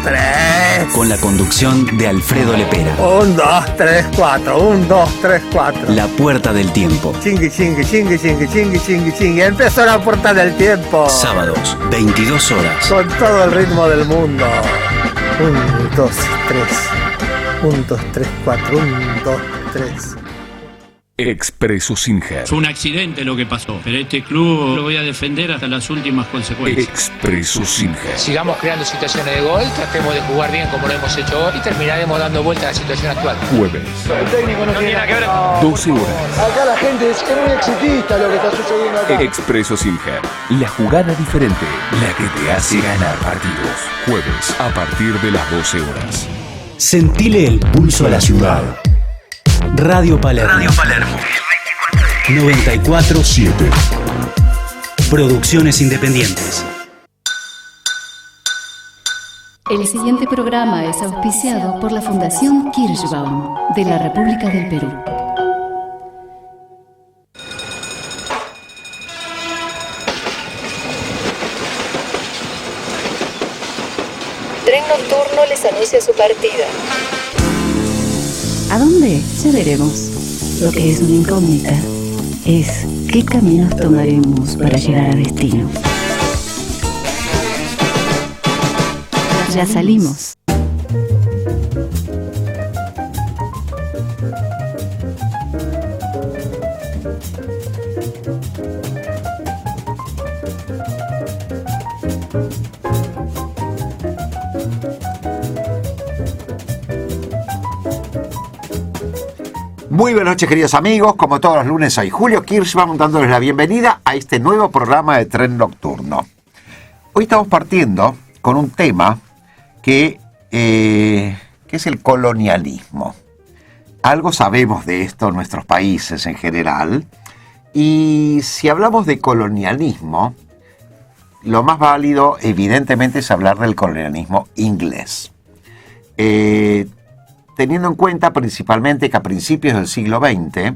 3. Con la conducción de Alfredo Lepera. 1, 2, 3, 4. 1, 2, 3, 4. La Puerta del Tiempo. Chingui, chingui, chingui, chingui, chingui, chingui, chingui. Empezó La Puerta del Tiempo. Sábados, 22 horas. Con todo el ritmo del mundo. 1, 2, 3. 1, 2, 3, 4. 1, 2, 3. Expreso Singer. Fue un accidente lo que pasó, pero este club lo voy a defender hasta las últimas consecuencias. Expreso Singer. Sigamos creando situaciones de gol, tratemos de jugar bien como lo hemos hecho hoy y terminaremos dando vuelta a la situación actual. Jueves. El técnico no tiene nada que ver. 12 horas. Acá la gente es muy exitista lo que está sucediendo acá. Expreso Singer. La jugada diferente, la que te hace ganar partidos. Jueves, a partir de las 12 horas. Sentile el pulso a la ciudad. Radio Palermo. Radio Palermo. 94.7. Producciones independientes. El siguiente programa es auspiciado por la Fundación Kirschbaum de la República del Perú. Tren Nocturno les anuncia su partida. ¿A dónde? Ya veremos. Lo que es una incógnita es qué caminos tomaremos para llegar a destino. Ya salimos. Muy buenas noches, queridos amigos. Como todos los lunes, soy Julio Kirschbaum dándoles la bienvenida a este nuevo programa de Tren Nocturno. Hoy estamos partiendo con un tema que es el colonialismo. Algo sabemos de esto en nuestros países en general. Y si hablamos de colonialismo, lo más válido, evidentemente, es hablar del colonialismo inglés. Teniendo en cuenta principalmente que a principios del siglo XX,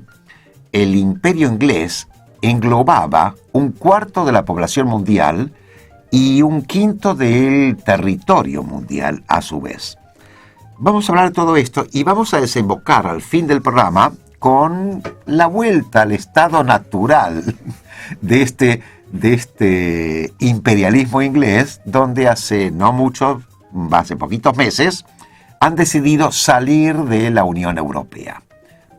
el imperio inglés englobaba 1/4 de la población mundial y 1/5 del territorio mundial a su vez. Vamos a hablar de todo esto y vamos a desembocar al fin del programa con la vuelta al estado natural de este imperialismo inglés, donde hace poquitos meses, han decidido salir de la Unión Europea.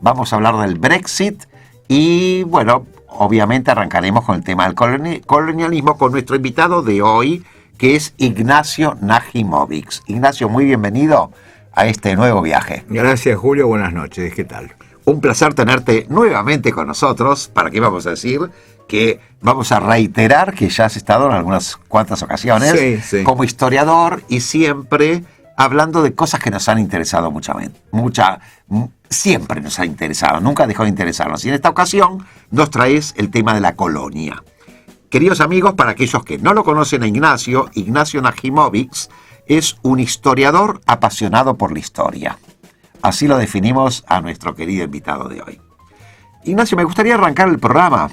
Vamos a hablar del Brexit y, bueno, obviamente arrancaremos con el tema del colonialismo con nuestro invitado de hoy, que es Ignacio Najimovic. Ignacio, muy bienvenido a este nuevo viaje. Gracias, Julio. Buenas noches. ¿Qué tal? Un placer tenerte nuevamente con nosotros. ¿Para qué vamos a decir? Que vamos a reiterar que ya has estado en algunas cuantas ocasiones como historiador y siempre hablando de cosas que nos han interesado siempre nos ha interesado, nunca dejó de interesarnos. Y en esta ocasión nos traes el tema de la colonia. Queridos amigos, para aquellos que no lo conocen a Ignacio Najimovic es un historiador apasionado por la historia. Así lo definimos a nuestro querido invitado de hoy. Ignacio, me gustaría arrancar el programa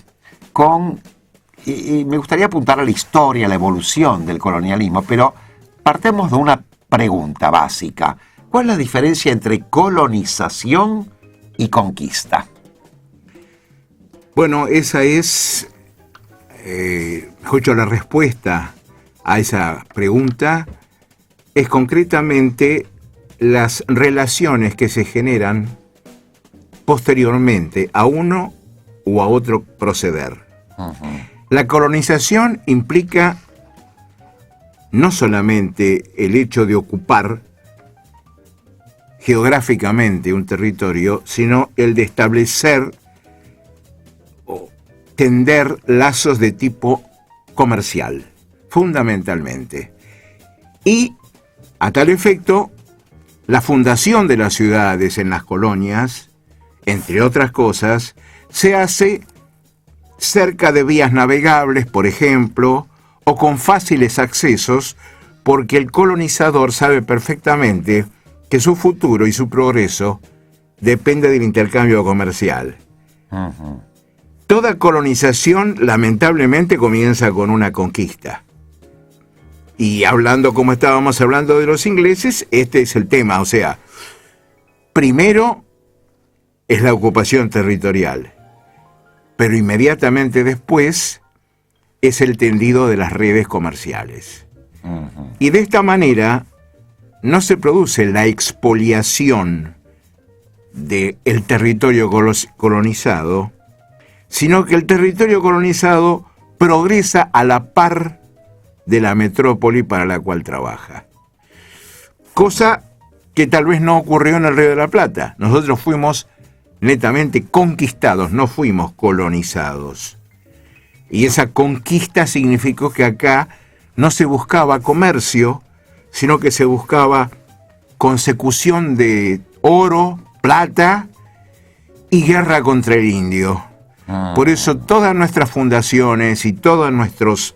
me gustaría apuntar a la historia, a la evolución del colonialismo, pero partemos de una pregunta básica. ¿Cuál es la diferencia entre colonización y conquista? Bueno, esa es, la respuesta a esa pregunta es concretamente las relaciones que se generan posteriormente a uno o a otro proceder. Uh-huh. La colonización implica no solamente el hecho de ocupar geográficamente un territorio, sino el de establecer o tender lazos de tipo comercial, fundamentalmente. Y, a tal efecto, la fundación de las ciudades en las colonias, entre otras cosas, se hace cerca de vías navegables, por ejemplo, o con fáciles accesos, porque el colonizador sabe perfectamente que su futuro y su progreso depende del intercambio comercial. Uh-huh. Toda colonización, lamentablemente, comienza con una conquista. Y hablando como estábamos hablando de los ingleses, este es el tema. O sea, primero es la ocupación territorial, pero inmediatamente después es el tendido de las redes comerciales. Y de esta manera no se produce la expoliación del territorio colonizado, sino que el territorio colonizado progresa a la par de la metrópoli para la cual trabaja. Cosa que tal vez no ocurrió en el Río de la Plata. Nosotros fuimos netamente conquistados, no fuimos colonizados. Y esa conquista significó que acá no se buscaba comercio, sino que se buscaba consecución de oro, plata y guerra contra el indio. Por eso todas nuestras fundaciones y todos nuestros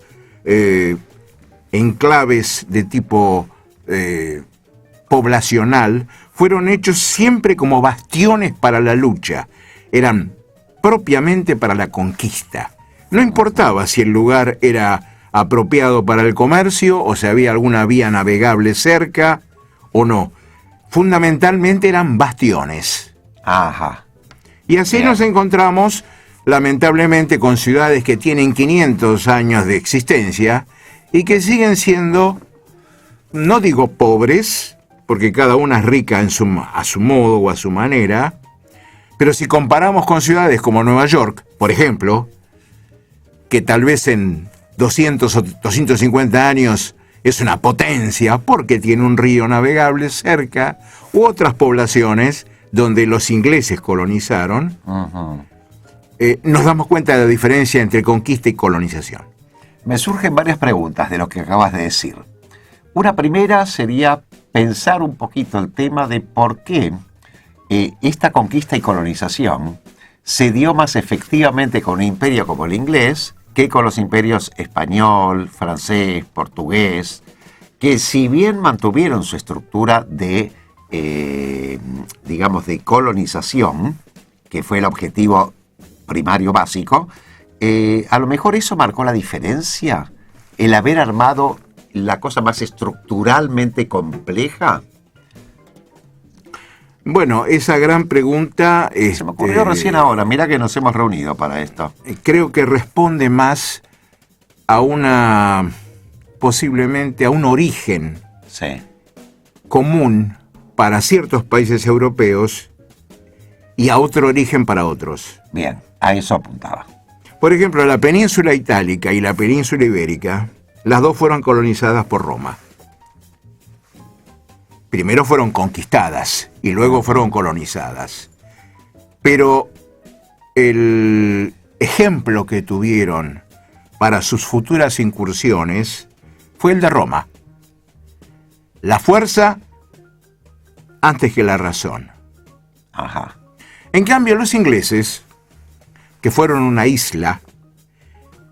enclaves de tipo poblacional fueron hechos siempre como bastiones para la lucha. Eran propiamente para la conquista. No importaba si el lugar era apropiado para el comercio o si había alguna vía navegable cerca o no. Fundamentalmente eran bastiones. Ajá. Y así nos encontramos, lamentablemente, con ciudades que tienen 500 años de existencia y que siguen siendo, no digo pobres, porque cada una es rica a su modo o a su manera, pero si comparamos con ciudades como Nueva York, por ejemplo, que tal vez en 200 o 250 años es una potencia porque tiene un río navegable cerca, u otras poblaciones donde los ingleses colonizaron, nos damos cuenta de la diferencia entre conquista y colonización. Me surgen varias preguntas de lo que acabas de decir. Una primera sería pensar un poquito el tema de por qué esta conquista y colonización se dio más efectivamente con un imperio como el inglés que con los imperios español, francés, portugués, que si bien mantuvieron su estructura de, digamos, de colonización, que fue el objetivo primario básico, a lo mejor eso marcó la diferencia, el haber armado la cosa más estructuralmente compleja. Bueno, esa gran pregunta... Se me ocurrió recién ahora, mira que nos hemos reunido para esto. Creo que responde más a posiblemente a un origen común para ciertos países europeos y a otro origen para otros. Bien, a eso apuntaba. Por ejemplo, la península itálica y la península ibérica, las dos fueron colonizadas por Roma. Primero fueron conquistadas y luego fueron colonizadas. Pero el ejemplo que tuvieron para sus futuras incursiones fue el de Roma. La fuerza antes que la razón. Ajá. En cambio, los ingleses, que fueron una isla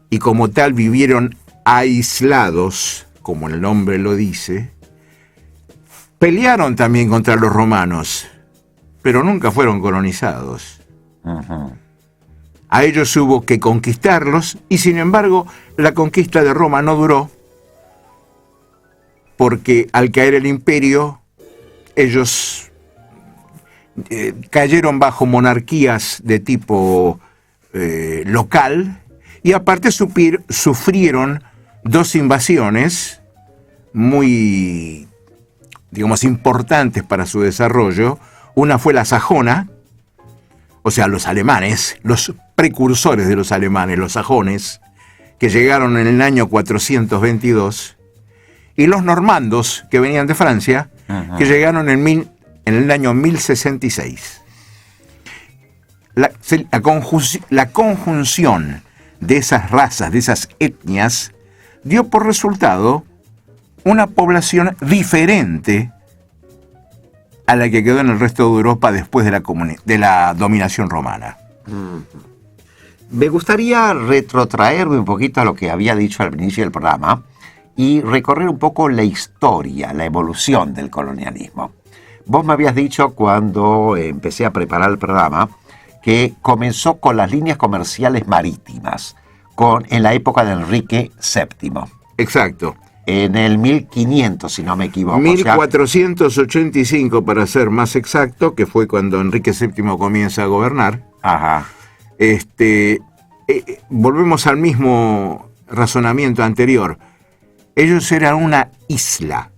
y como tal vivieron aislados, como el nombre lo dice, pelearon también contra los romanos, pero nunca fueron colonizados. A ellos hubo que conquistarlos y sin embargo la conquista de Roma no duró porque al caer el imperio ellos cayeron bajo monarquías de tipo local y aparte sufrieron dos invasiones muy, digamos, importantes para su desarrollo. Una fue la sajona, o sea, los alemanes, los precursores de los alemanes, los sajones, que llegaron en el año 422, y los normandos, que venían de Francia, que llegaron en el año 1066. La conjunción de esas razas, de esas etnias, dio por resultado una población diferente a la que quedó en el resto de Europa después de la dominación romana. Me gustaría retrotraerme un poquito a lo que había dicho al inicio del programa y recorrer un poco la historia, la evolución del colonialismo. Vos me habías dicho cuando empecé a preparar el programa que comenzó con las líneas comerciales marítimas, en la época de Enrique VII. Exacto. en el 1500, si no me equivoco. 1485, para ser más exacto, que fue cuando Enrique VII comienza a gobernar. Ajá. Volvemos al mismo razonamiento anterior. Ellos eran una isla.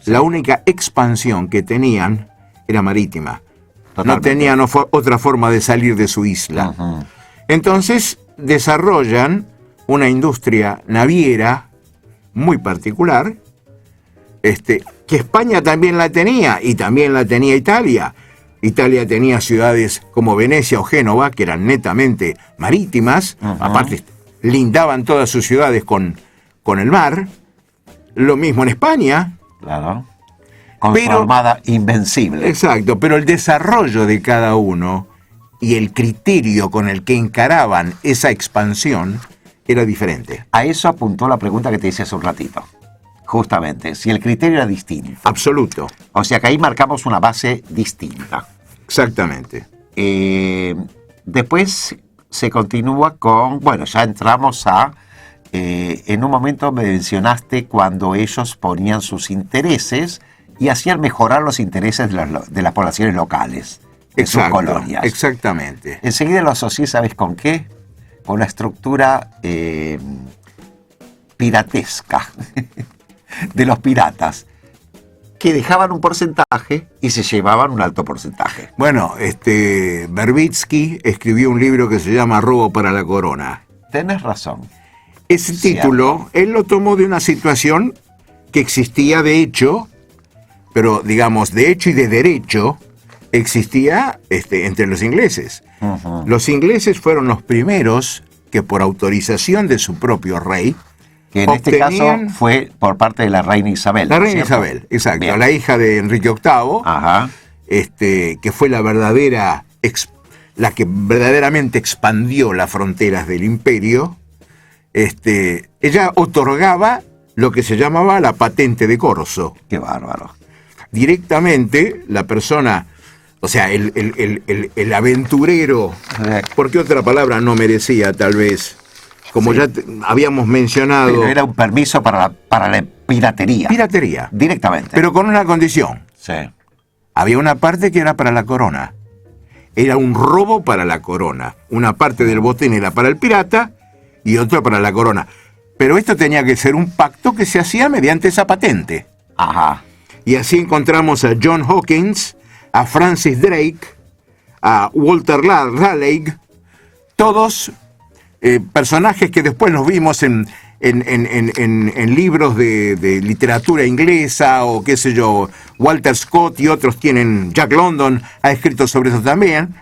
Sí. La única expansión que tenían era marítima. Totalmente. No tenían otra forma de salir de su isla. Uh-huh. Entonces desarrollan una industria naviera muy particular, que España también la tenía, y también la tenía Italia. Italia tenía ciudades como Venecia o Génova, que eran netamente marítimas. Uh-huh. Aparte, lindaban todas sus ciudades con el mar. Lo mismo en España. Claro. Con su armada invencible. Exacto, pero el desarrollo de cada uno y el criterio con el que encaraban esa expansión era diferente. A eso apuntó la pregunta que te hice hace un ratito. Justamente, si el criterio era distinto. Absoluto. O sea que ahí marcamos una base distinta. Exactamente. Después se continúa con, bueno, ya entramos a, en un momento me mencionaste cuando ellos ponían sus intereses y hacían mejorar los intereses de las poblaciones locales, de sus colonias. Exactamente. Enseguida lo asocié, ¿sabes con qué? Con la estructura piratesca de los piratas, que dejaban un porcentaje y se llevaban un alto porcentaje. Bueno, Verbitsky escribió un libro que se llama Robo para la Corona. Tenés razón. Ese título, él lo tomó de una situación que existía de hecho, pero digamos de hecho y de derecho, existía entre los ingleses. Uh-huh. Los ingleses fueron los primeros que por autorización de su propio rey, que en este caso fue por parte de la reina Isabel. La reina Isabel, exacto. Bien. La hija de Enrique VIII, ajá, que fue la que verdaderamente expandió las fronteras del imperio. Ella otorgaba lo que se llamaba la patente de corso. ¡Qué bárbaro! Directamente la persona, o sea, el aventurero, porque otra palabra no merecía tal vez, como sí, ya habíamos mencionado. Pero era un permiso para la piratería. Piratería. Directamente. Pero con una condición. Sí. Había una parte que era para la corona. Era un robo para la corona. Una parte del botín era para el pirata y otra para la corona. Pero esto tenía que ser un pacto que se hacía mediante esa patente. Ajá. Y así encontramos a John Hawkins, a Francis Drake, a Walter Raleigh, todos personajes que después los vimos en libros de literatura inglesa o qué sé yo. Walter Scott y otros tienen, Jack London ha escrito sobre eso también,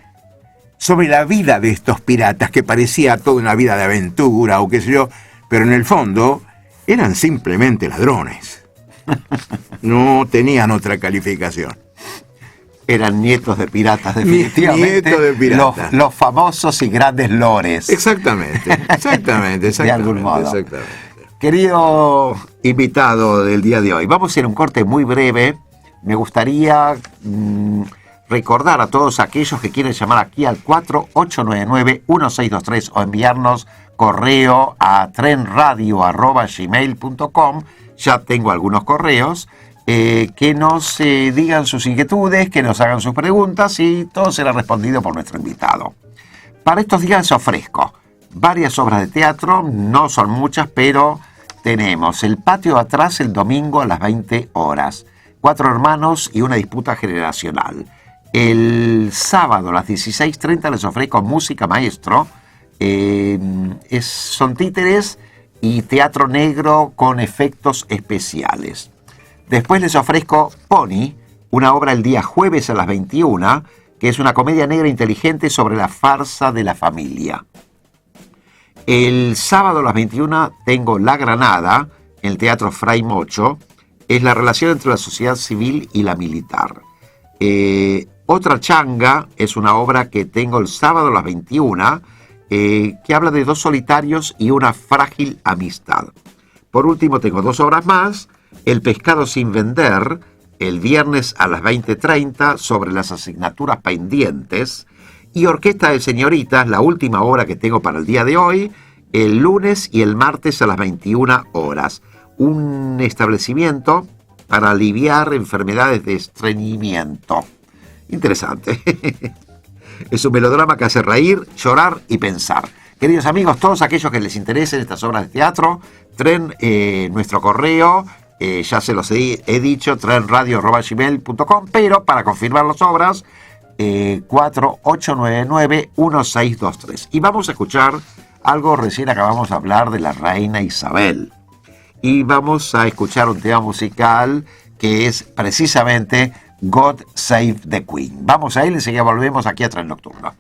sobre la vida de estos piratas que parecía toda una vida de aventura o qué sé yo, pero en el fondo eran simplemente ladrones. No tenían otra calificación. Eran nietos de piratas, definitivamente. Nietos de piratas. Los famosos y grandes lores. Exactamente. De algún modo. Exactamente. Querido invitado del día de hoy, vamos a hacer un corte muy breve. Me gustaría recordar a todos aquellos que quieren llamar aquí al 4899-1623 o enviarnos correo a trenradio@gmail.com. Ya tengo algunos correos. Que nos digan sus inquietudes, que nos hagan sus preguntas y todo será respondido por nuestro invitado. Para estos días les ofrezco varias obras de teatro, no son muchas, pero tenemos El patio de atrás el domingo a las 20 horas, Cuatro hermanos y una disputa generacional. El sábado a las 16:30 les ofrezco Música Maestro, son títeres y teatro negro con efectos especiales. Después les ofrezco Pony, una obra el día jueves a las 21, que es una comedia negra inteligente sobre la farsa de la familia. El sábado a las 21 tengo La Granada, en el Teatro Fray Mocho, es la relación entre la sociedad civil y la militar. Otra Changa es una obra que tengo el sábado a las 21, que habla de dos solitarios y una frágil amistad. Por último tengo dos obras más. El pescado sin vender, el viernes a las 20:30, sobre las asignaturas pendientes. Y Orquesta de Señoritas, la última obra que tengo para el día de hoy, el lunes y el martes a las 21 horas. un establecimiento para aliviar enfermedades de estreñimiento. Interesante. Es un melodrama que hace reír, llorar y pensar. Queridos amigos, todos aquellos que les interesen estas obras de teatro, nuestro correo, ya se los he dicho, trenradio@gmail.com, pero para confirmar las obras, 4899-1623. Y vamos a escuchar algo, recién acabamos de hablar de la reina Isabel. Y vamos a escuchar un tema musical que es precisamente God Save the Queen. Vamos a él y enseguida volvemos aquí a Tren Nocturno.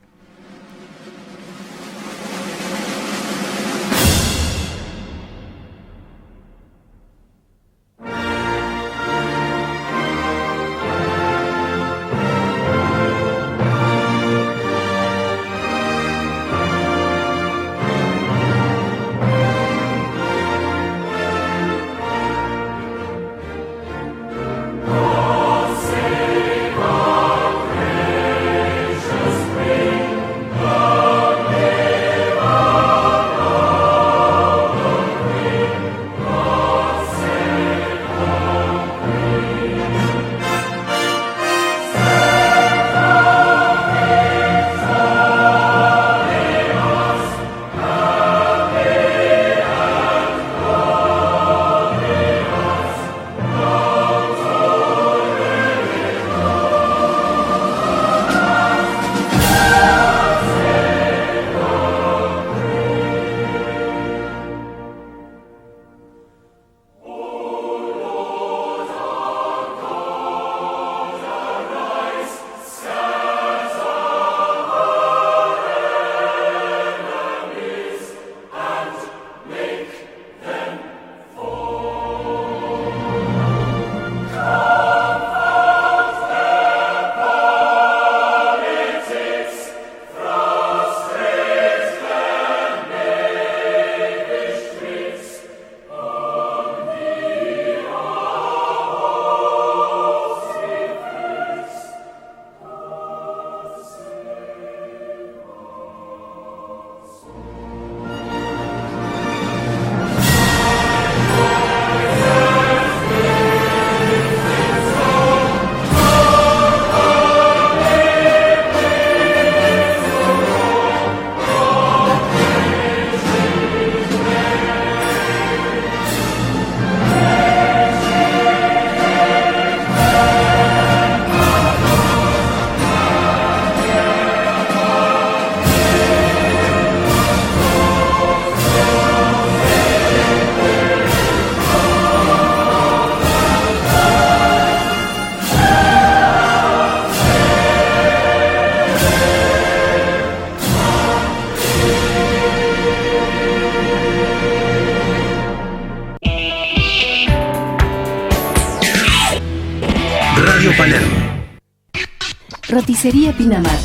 Roticería Pinamar.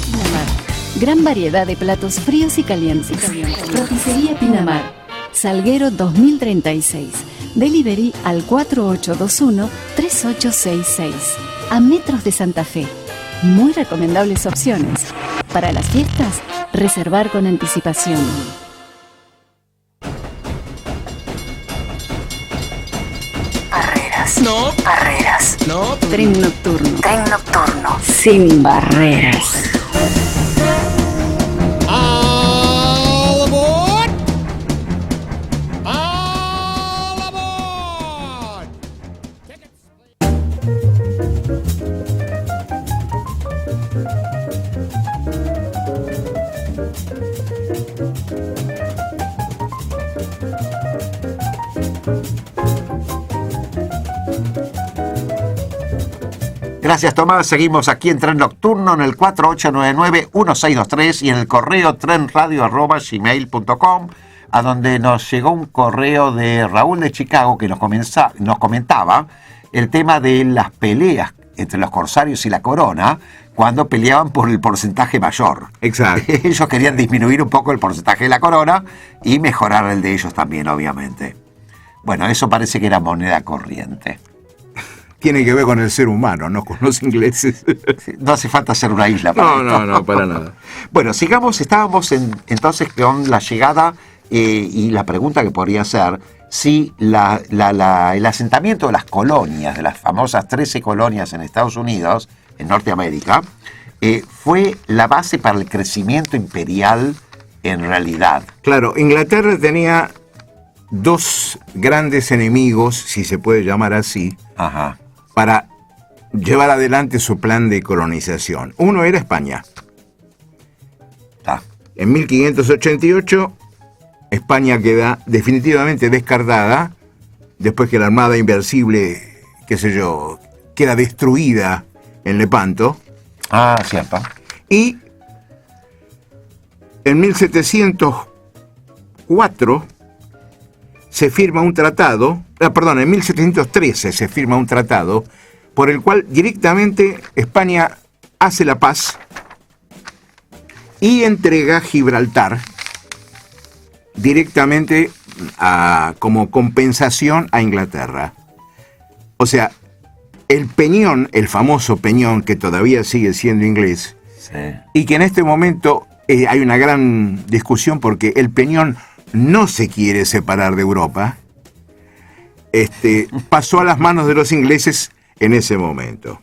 Gran variedad de platos fríos y calientes. Roticería Pinamar. Salguero 2036. Delivery al 4821-3866. A metros de Santa Fe. Muy recomendables opciones. Para las fiestas, reservar con anticipación. No. Barreras. No. Tren nocturno. Tren nocturno. Sin barreras. All aboard. All aboard. Gracias, Tomás. Seguimos aquí en Tren Nocturno en el 4899-1623 y en el correo trenradio@gmail.com, a donde nos llegó un correo de Raúl de Chicago que nos comentaba el tema de las peleas entre los corsarios y la corona cuando peleaban por el porcentaje mayor. Exacto. Ellos querían disminuir un poco el porcentaje de la corona y mejorar el de ellos también, obviamente. Bueno, eso parece que era moneda corriente. Tiene que ver con el ser humano, no con los ingleses. No hace falta ser una isla para esto. No, para nada. Bueno, sigamos, estábamos entonces con la llegada y la pregunta que podría ser, si el asentamiento de las colonias, de las famosas 13 colonias en Estados Unidos, en Norteamérica, fue la base para el crecimiento imperial en realidad. Claro, Inglaterra tenía dos grandes enemigos, si se puede llamar así, para llevar adelante su plan de colonización. Uno era España. En 1588, España queda definitivamente descartada, después que la Armada Invencible, queda destruida en Lepanto. Cierto. Y en 1704 se firma un tratado, en 1713 se firma un tratado por el cual directamente España hace la paz y entrega Gibraltar directamente como compensación a Inglaterra. O sea, el peñón, el famoso peñón que todavía sigue siendo inglés, y que en este momento hay una gran discusión porque el peñón no se quiere separar de Europa, pasó a las manos de los ingleses en ese momento.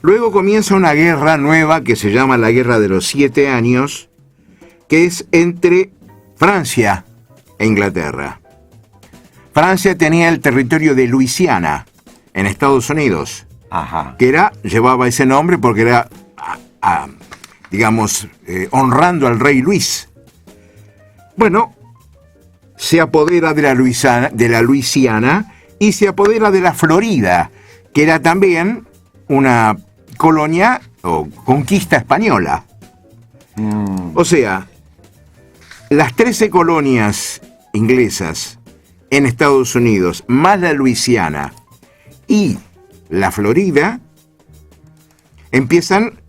Luego comienza una guerra nueva que se llama la Guerra de los 7 Años, que es entre Francia e Inglaterra. Francia tenía el territorio de Luisiana en Estados Unidos, que llevaba ese nombre porque era, honrando al rey Luis. Bueno, se apodera de la Luisiana y se apodera de la Florida, que era también una colonia o conquista española. O sea, las 13 colonias inglesas en Estados Unidos, más la Luisiana y la Florida, empiezan,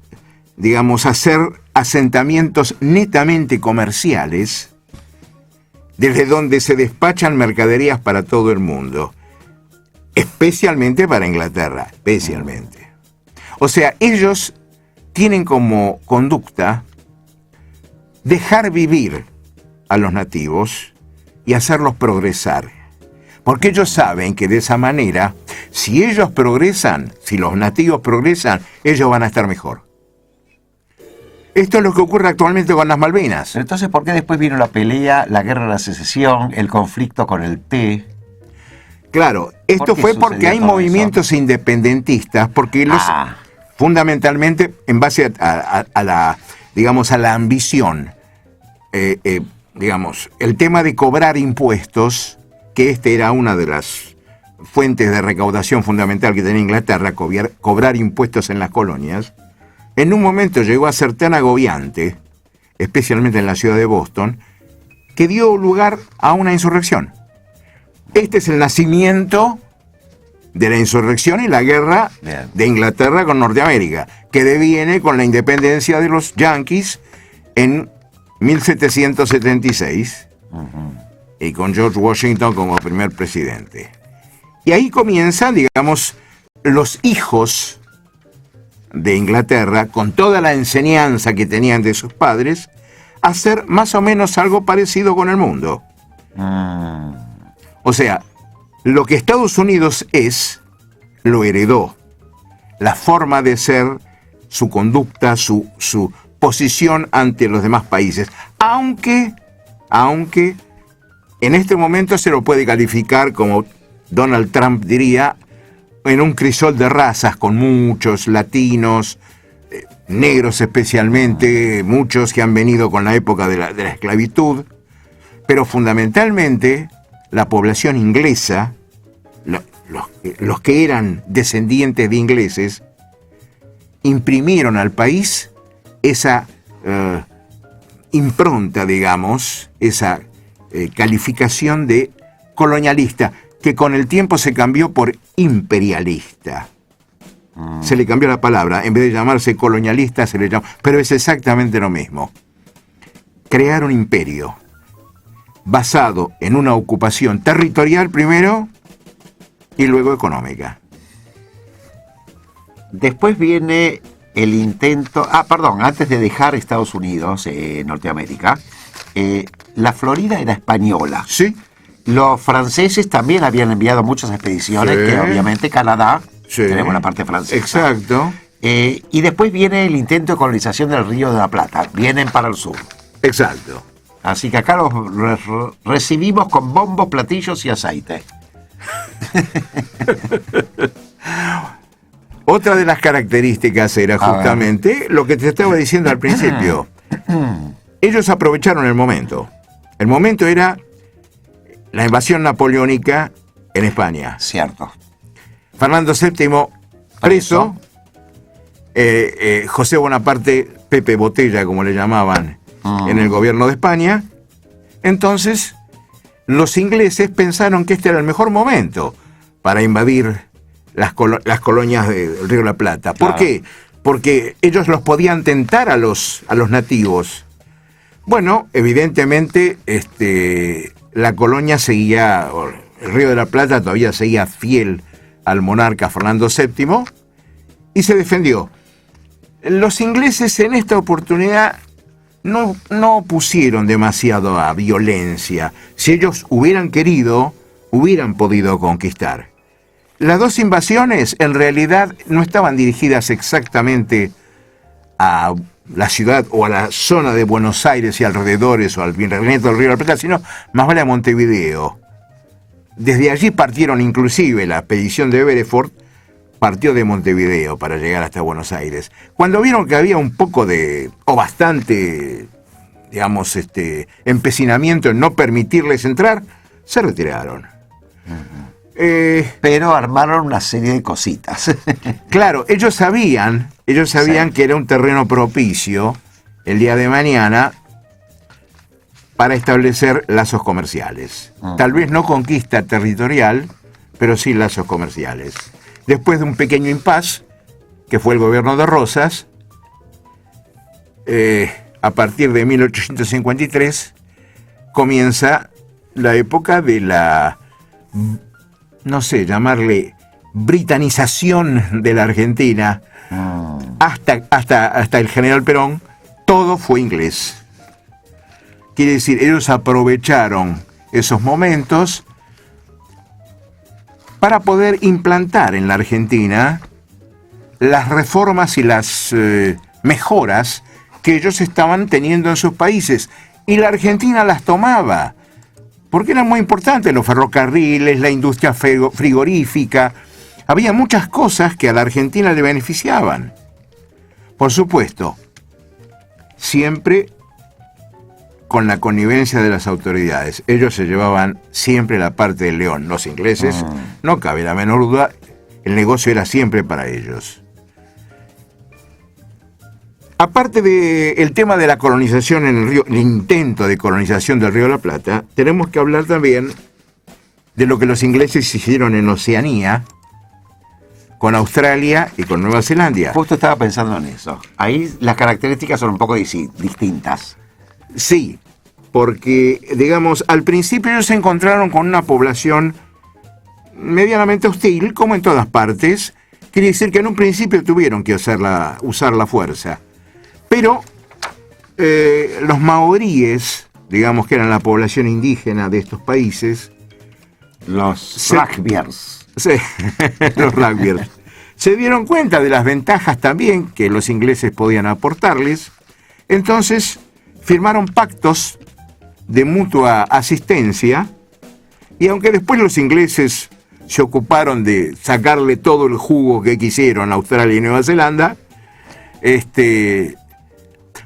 a hacer asentamientos netamente comerciales, desde donde se despachan mercaderías para todo el mundo, especialmente para Inglaterra, especialmente. O sea, ellos tienen como conducta dejar vivir a los nativos y hacerlos progresar. Porque ellos saben que de esa manera, si ellos progresan, si los nativos progresan, ellos van a estar mejor. Esto es lo que ocurre actualmente con las Malvinas. Entonces, ¿por qué después vino la pelea, la guerra de la secesión, el conflicto con el té? Claro, esto fue porque hay movimientos independentistas, porque fundamentalmente en base a la ambición, el tema de cobrar impuestos, que era una de las fuentes de recaudación fundamental que tenía Inglaterra, cobrar impuestos en las colonias, en un momento llegó a ser tan agobiante, especialmente en la ciudad de Boston, que dio lugar a una insurrección. Este es el nacimiento de la insurrección y la guerra de Inglaterra con Norteamérica, que deviene con la independencia de los yanquis en 1776 y con George Washington como primer presidente. Y ahí comienzan, los hijos de Inglaterra, con toda la enseñanza que tenían de sus padres, a hacer más o menos algo parecido con el mundo. O sea, lo que Estados Unidos lo heredó. La forma de ser, su conducta, su posición ante los demás países. Aunque en este momento se lo puede calificar, como Donald Trump diría, en un crisol de razas, con muchos latinos, negros especialmente, muchos que han venido con la época de la esclavitud, pero fundamentalmente la población inglesa, los que eran descendientes de ingleses, imprimieron al país esa impronta, esa calificación de colonialista, que con el tiempo se cambió por imperialista. Se le cambió la palabra, en vez de llamarse colonialista se le llama, pero es exactamente lo mismo. Crear un imperio basado en una ocupación territorial primero y luego económica. Después viene el intento... antes de dejar Estados Unidos, Norteamérica, la Florida era española. Sí. Los franceses también habían enviado muchas expediciones, Sí. que obviamente Canadá, Sí. tenemos la parte francesa. Exacto. Y después viene el intento de colonización del Río de la Plata. Vienen para el sur. Exacto. Así que acá los recibimos con bombos, platillos y aceite. Otra de las características era justamente lo que te estaba diciendo al principio. Ellos aprovecharon el momento. El momento era la invasión napoleónica en España. Cierto. Fernando VII preso, José Bonaparte, Pepe Botella, como le llamaban, en el gobierno de España. Entonces, los ingleses pensaron que este era el mejor momento para invadir las colonias del Río de la Plata. ¿Por qué? Porque ellos los podían tentar a los nativos. Bueno, evidentemente, la colonia seguía, el Río de la Plata todavía seguía fiel al monarca Fernando VII y se defendió. Los ingleses en esta oportunidad no pusieron demasiado a violencia. Si ellos hubieran querido, hubieran podido conquistar. Las dos invasiones en realidad no estaban dirigidas exactamente a la ciudad o a la zona de Buenos Aires y alrededores o al virreinato del Río de la Plata, sino más vale a Montevideo. Desde allí partieron inclusive la expedición de Bereford, partió de Montevideo para llegar hasta Buenos Aires. Cuando vieron que había un poco o bastante, digamos, empecinamiento en no permitirles entrar, se retiraron. Pero armaron una serie de cositas. Claro, ellos sabían sí, que era un terreno propicio el día de mañana para establecer lazos comerciales. Tal vez no conquista territorial, pero sí lazos comerciales. Después de un pequeño impasse, que fue el gobierno de Rosas, a partir de 1853 comienza la época de la, no sé, llamarle britanización de la Argentina. Hasta el general Perón, todo fue inglés. Quiere decir, ellos aprovecharon esos momentos para poder implantar en la Argentina las reformas y las mejoras que ellos estaban teniendo en sus países. Y la Argentina las tomaba, porque eran muy importantes los ferrocarriles, la industria frigorífica. Había muchas cosas que a la Argentina le beneficiaban. Por supuesto, siempre con la connivencia de las autoridades. Ellos se llevaban siempre la parte del león. Los ingleses, no cabe la menor duda, el negocio era siempre para ellos. Aparte del tema de la colonización en el río, el intento de colonización del Río de la Plata, tenemos que hablar también de lo que los ingleses hicieron en Oceanía, con Australia y con Nueva Zelanda. Justo estaba pensando en eso. Ahí las características son un poco distintas. Sí, porque, digamos, al principio ellos se encontraron con una población medianamente hostil, como en todas partes. Quiere decir que en un principio tuvieron que usar la fuerza. Pero los maoríes, digamos que eran la población indígena de estos países, los rugbyers. Sí, los rugbyers. Se dieron cuenta de las ventajas también que los ingleses podían aportarles. Entonces firmaron pactos de mutua asistencia, y aunque después los ingleses se ocuparon de sacarle todo el jugo que quisieron a Australia y Nueva Zelanda,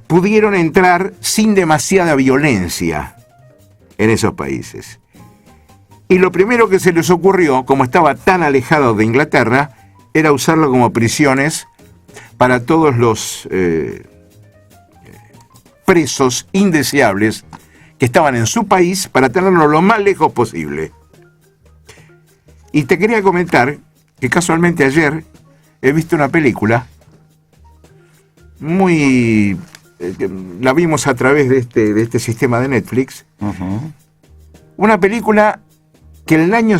pudieron entrar sin demasiada violencia en esos países. Y lo primero que se les ocurrió, como estaba tan alejado de Inglaterra, era usarlo como prisiones para todos los presos indeseables que estaban en su país, para tenerlo lo más lejos posible. Y te quería comentar que casualmente ayer he visto una película muy... la vimos a través de este sistema de Netflix. Una película que en el año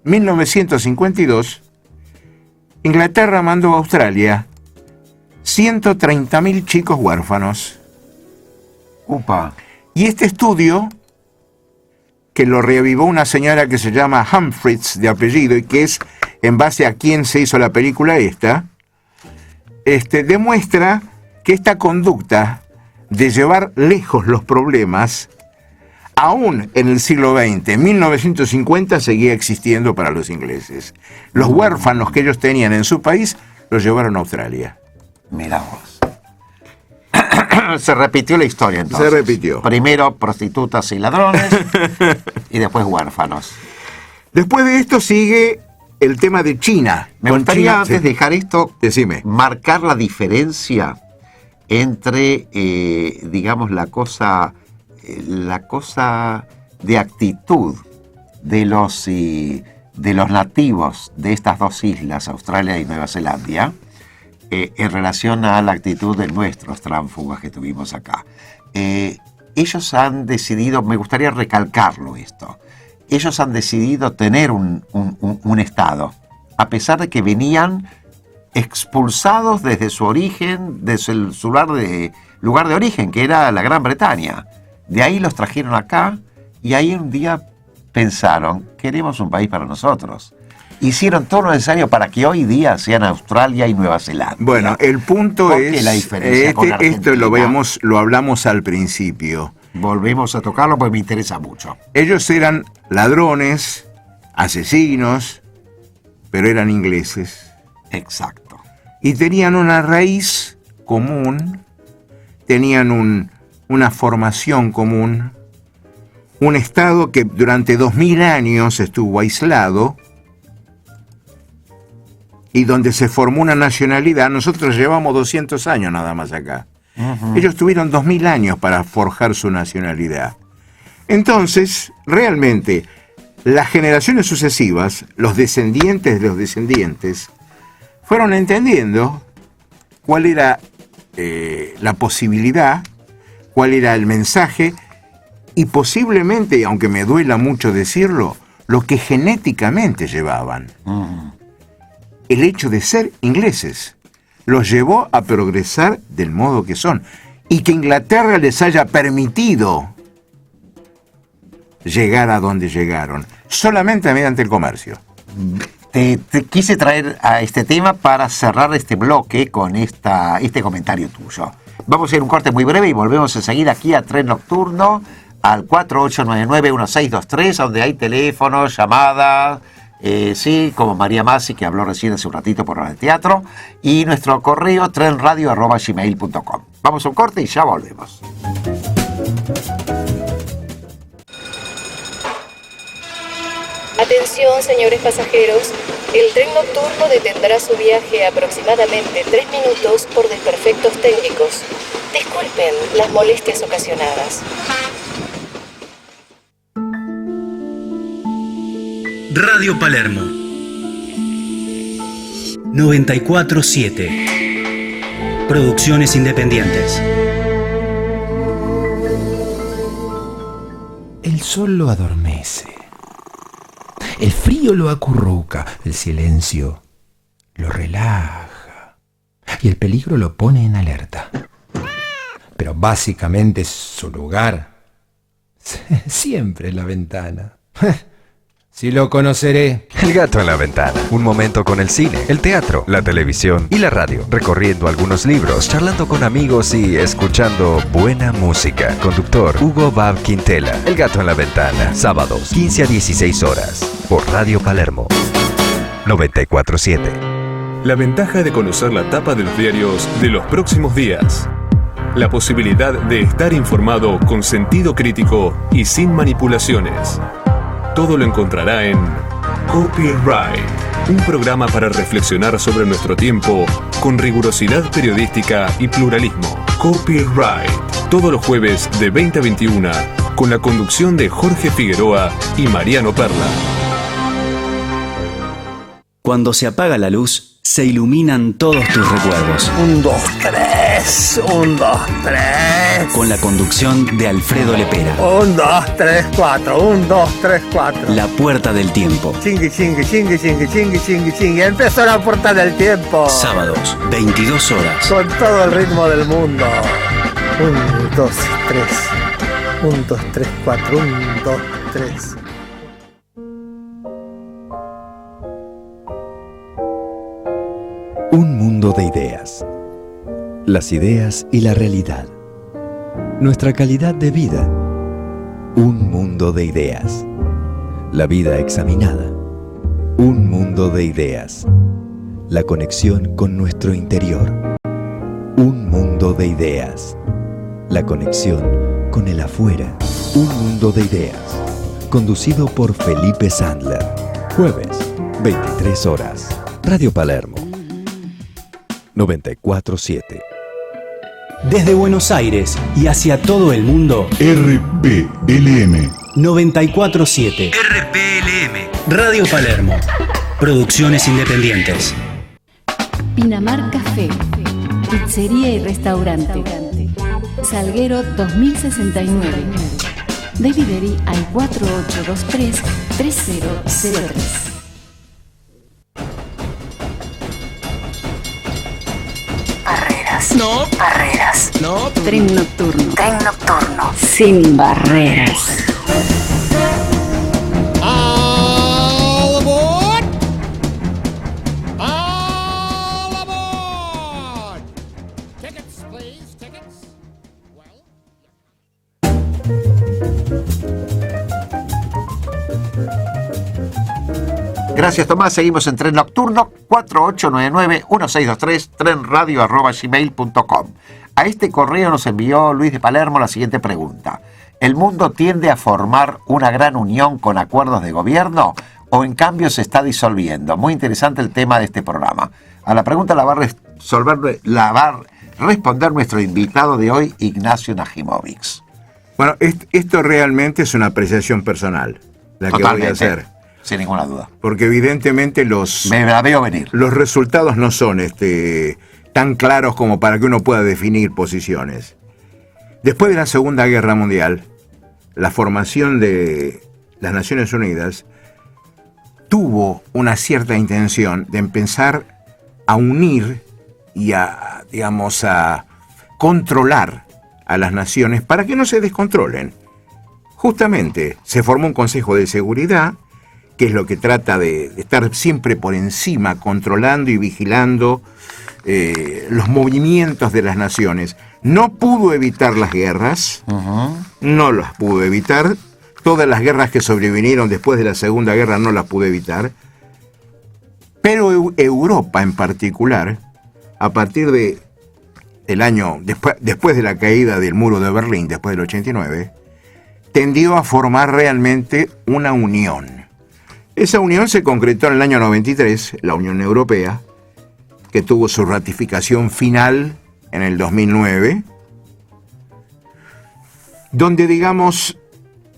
1952, Inglaterra mandó a Australia 130.000 chicos huérfanos. Upa. Y este estudio que lo reavivó una señora que se llama Humphries de apellido y que es en base a quién se hizo la película esta, demuestra que esta conducta de llevar lejos los problemas, aún en el siglo XX, en 1950, seguía existiendo para los ingleses. Los huérfanos que ellos tenían en su país los llevaron a Australia. Mira vos. Se repitió la historia entonces. Se repitió. Primero prostitutas y ladrones y después huérfanos. Después de esto sigue el tema de China. Me gustaría antes de dejar esto, decime, marcar la diferencia entre, digamos, la cosa de actitud de los nativos de estas dos islas, Australia y Nueva Zelanda, en relación a la actitud de nuestros tránsfugas que tuvimos acá. Ellos han decidido, me gustaría recalcarlo esto, ellos han decidido tener un Estado, a pesar de que venían expulsados desde su origen, desde su lugar de origen, que era la Gran Bretaña. De ahí los trajeron acá y ahí un día pensaron, queremos un país para nosotros. Hicieron todo lo necesario para que hoy día sean Australia y Nueva Zelanda. Bueno, el punto es la diferencia con esto lo hablamos al principio. Volvemos a tocarlo porque me interesa mucho. Ellos eran ladrones, asesinos, pero eran ingleses. Exacto. Y tenían una raíz común, tenían una formación común, un Estado que durante 2000 años estuvo aislado y donde se formó una nacionalidad. Nosotros llevamos 200 años nada más acá. Uh-huh. Ellos tuvieron 2000 años para forjar su nacionalidad. Entonces, realmente, las generaciones sucesivas, los descendientes de los descendientes, fueron entendiendo cuál era la posibilidad, cuál era el mensaje, y posiblemente, aunque me duela mucho decirlo, lo que genéticamente llevaban. Uh-huh. El hecho de ser ingleses los llevó a progresar del modo que son, y que Inglaterra les haya permitido llegar a donde llegaron, solamente mediante el comercio. Te quise traer a este tema para cerrar este bloque con este comentario tuyo. Vamos a ir a un corte muy breve y volvemos enseguida aquí a Tren Nocturno, al 4899-1623, donde hay teléfonos, llamadas, sí, como María Masi, que habló recién hace un ratito por hora de teatro, y nuestro correo trenradio@gmail.com. Vamos a un corte y ya volvemos. Atención, señores pasajeros, el tren nocturno detendrá su viaje aproximadamente 3 minutos por desperfectos técnicos. Disculpen las molestias ocasionadas. Radio Palermo 94.7. Producciones independientes. El sol lo adormece, el frío lo acurruca, el silencio lo relaja y el peligro lo pone en alerta. Pero básicamente su lugar siempre es la ventana. Si lo conoceré. El gato en la ventana. Un momento con el cine, el teatro, la televisión y la radio. Recorriendo algunos libros, charlando con amigos y escuchando buena música. Conductor Hugo Bab Quintela. El gato en la ventana. Sábados, 15 a 16 horas. Por Radio Palermo 94.7. La ventaja de conocer la tapa de los diarios de los próximos días. La posibilidad de estar informado con sentido crítico y sin manipulaciones. Todo lo encontrará en Copyright, un programa para reflexionar sobre nuestro tiempo con rigurosidad periodística y pluralismo. Copyright, todos los jueves de 20 a 21, con la conducción de Jorge Figueroa y Mariano Perla. Cuando se apaga la luz, se iluminan todos tus recuerdos. 1, 2, 3. 1, 2, 3. Con la conducción de Alfredo Lepera. 1, 2, 3, 4. 1, 2, 3, 4. La puerta del tiempo. Chingui, chingui, chingui, chingui, chingui, chingui, chingui. Empezó la puerta del tiempo. Sábados, 22 horas. Con todo el ritmo del mundo. 1, 2, 3. 1, 2, 3, 4, 1, 2, 3. Un mundo de ideas. Las ideas y la realidad. Nuestra calidad de vida. Un mundo de ideas. La vida examinada. Un mundo de ideas. La conexión con nuestro interior. Un mundo de ideas. La conexión con el afuera. Un mundo de ideas. Conducido por Felipe Sandler. Jueves, 23 horas. Radio Palermo. 94.7. Desde Buenos Aires y hacia todo el mundo, RPLM 94.7. RPLM Radio Palermo. Producciones independientes. Pinamar Café, pizzería y restaurante. Salguero 2069. Delivery al 4823-3003. No. Barreras. No. Tren nocturno. Tren nocturno. Sin barreras. All aboard! All aboard! Tickets, please. Tickets. Gracias, Tomás. Seguimos en Tren Nocturno, 4899-1623, trenradio@gmail.com. A este correo nos envió Luis de Palermo la siguiente pregunta. ¿El mundo tiende a formar una gran unión con acuerdos de gobierno o en cambio se está disolviendo? Muy interesante el tema de este programa. A la pregunta la va a responder nuestro invitado de hoy, Ignacio Najimovic. Bueno, esto realmente es una apreciación personal, la que voy a hacer. Sin ninguna duda. Porque evidentemente me la veo venir. Los resultados no son tan claros como para que uno pueda definir posiciones. Después de la Segunda Guerra Mundial, la formación de las Naciones Unidas tuvo una cierta intención de empezar a unir y a controlar a las naciones para que no se descontrolen. Justamente se formó un Consejo de Seguridad, que es lo que trata de estar siempre por encima, controlando y vigilando los movimientos de las naciones. No pudo evitar las guerras, no las pudo evitar. Todas las guerras que sobrevinieron después de la Segunda Guerra no las pudo evitar. Pero Europa en particular, a partir del año, después de la caída del muro de Berlín, después del 89, tendió a formar realmente una unión. Esa unión se concretó en el año 93, la Unión Europea, que tuvo su ratificación final en el 2009, donde,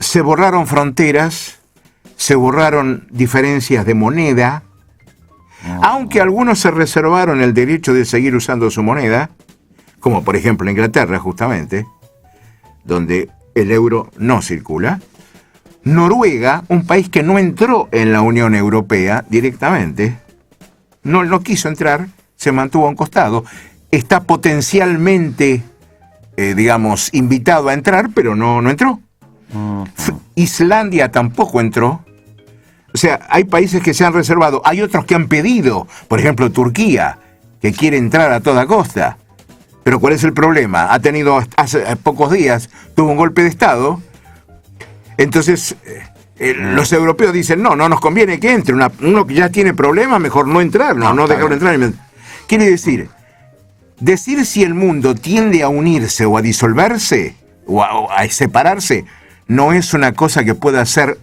se borraron fronteras, se borraron diferencias de moneda, aunque algunos se reservaron el derecho de seguir usando su moneda, como por ejemplo Inglaterra, justamente, donde el euro no circula. Noruega, un país que no entró en la Unión Europea directamente, no quiso entrar, se mantuvo a un costado, está potencialmente, invitado a entrar, pero no entró. Islandia tampoco entró. O sea, hay países que se han reservado, hay otros que han pedido, por ejemplo Turquía, que quiere entrar a toda costa. Pero ¿cuál es el problema? Hace pocos días, tuvo un golpe de Estado. Entonces, los europeos dicen, no nos conviene que entre. Uno que ya tiene problemas, mejor no entrar, no dejarlo entrar. Quiere decir si el mundo tiende a unirse o a disolverse, o a separarse, no es una cosa que pueda ser